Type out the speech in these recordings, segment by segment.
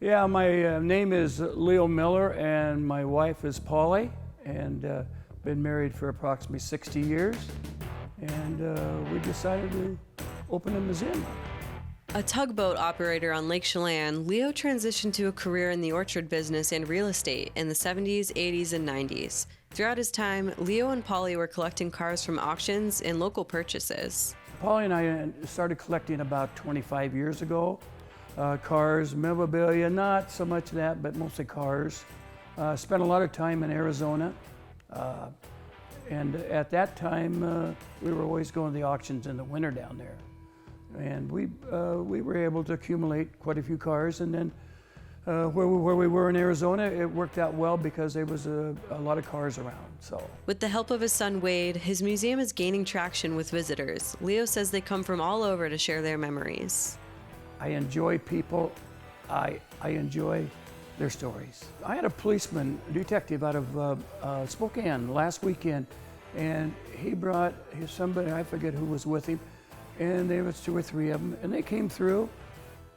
Yeah, my name is Leo Miller, and my wife is Polly, and been married for approximately 60 years, and we decided to open a museum. A tugboat operator on Lake Chelan, Leo transitioned to a career in the orchard business and real estate in the 70s, 80s, and 90s. Throughout his time, Leo and Polly were collecting cars from auctions and local purchases. Polly and I started collecting about 25 years ago. Cars, memorabilia, not so much that, but mostly cars. Spent a lot of time in Arizona. And at that time, we were always going to the auctions in the winter down there. And we were able to accumulate quite a few cars. And then where we were in Arizona, it worked out well because there was a lot of cars around. So, with the help of his son Wade, his museum is gaining traction with visitors. Leo says they come from all over to share their memories. I enjoy people. I enjoy their stories. I had a policeman, a detective out of Spokane last weekend, and he brought somebody, I forget who was with him, and there was 2 or 3 of them, and they came through.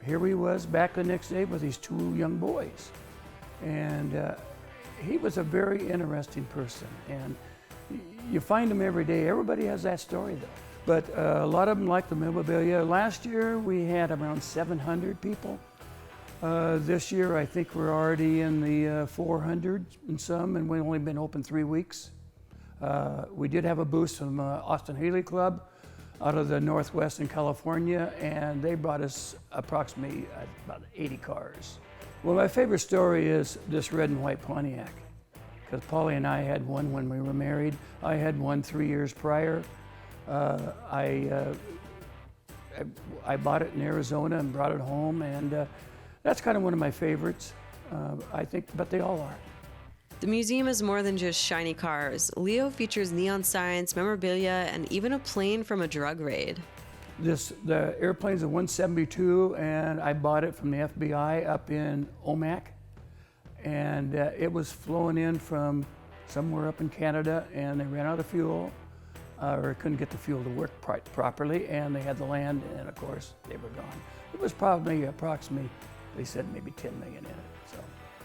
Here he was back the next day with these 2 young boys. And he was a very interesting person, and you find him every day. Everybody has that story though. But a lot of them like the memorabilia. Last year we had around 700 people. This year I think we're already in the 400 and some, and we've only been open 3 weeks. We did have a boost from Austin Healey Club out of the Northwest in California, and they brought us approximately about 80 cars. Well, my favorite story is this red and white Pontiac, because Polly and I had one when we were married. I had one 3 years prior. I bought it in Arizona and brought it home, and that's kind of one of my favorites, I think, but they all are. The museum is more than just shiny cars. Leo features neon signs, memorabilia, and even a plane from a drug raid. The airplane's a 172, and I bought it from the FBI up in Omak, and it was flown in from somewhere up in Canada, and they ran out of fuel, or couldn't get the fuel to work properly, and they had to land, and of course they were gone. It was probably approximately, they said maybe 10 million in it. So.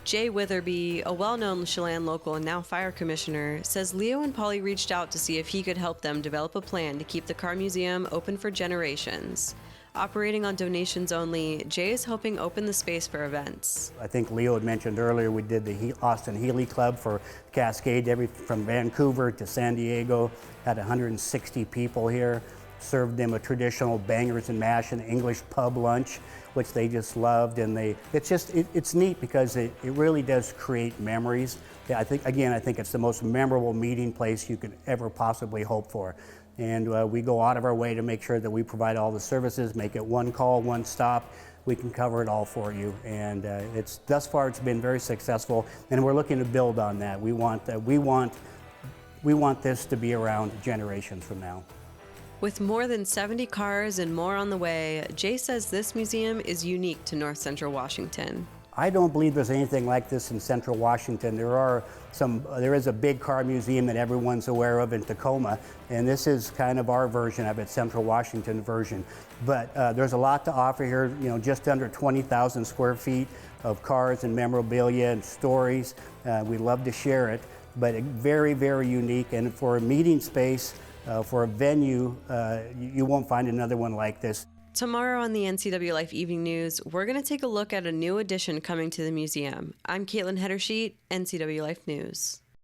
Jay Witherby, a well-known Chelan local and now fire commissioner, says Leo and Polly reached out to see if he could help them develop a plan to keep the car museum open for generations. Operating on donations only, Jay is helping open the space for events. I think Leo had mentioned earlier we did the Austin Healey Club for Cascade, from Vancouver to San Diego, had 160 people here. Served them a traditional bangers and mash and English pub lunch, which they just loved, and it's neat because it really does create memories. Yeah, I think it's the most memorable meeting place you could ever possibly hope for. And we go out of our way to make sure that we provide all the services, make it one call, one stop. We can cover it all for you, and thus far it's been very successful, and we're looking to build on that. We want this to be around generations from now. With more than 70 cars and more on the way, Jay says this museum is unique to North Central Washington. I don't believe there's anything like this in Central Washington. There is a big car museum that everyone's aware of in Tacoma, and this is kind of our version of it, Central Washington version. But there's a lot to offer here, just under 20,000 square feet of cars and memorabilia and stories. We love to share it, but very, very unique, and for a meeting space, for a venue, you won't find another one like this. Tomorrow on the NCWLIFE Evening News, we're going to take a look at a new addition coming to the museum. I'm Kaitlin Hetterscheidt, NCWLIFE News.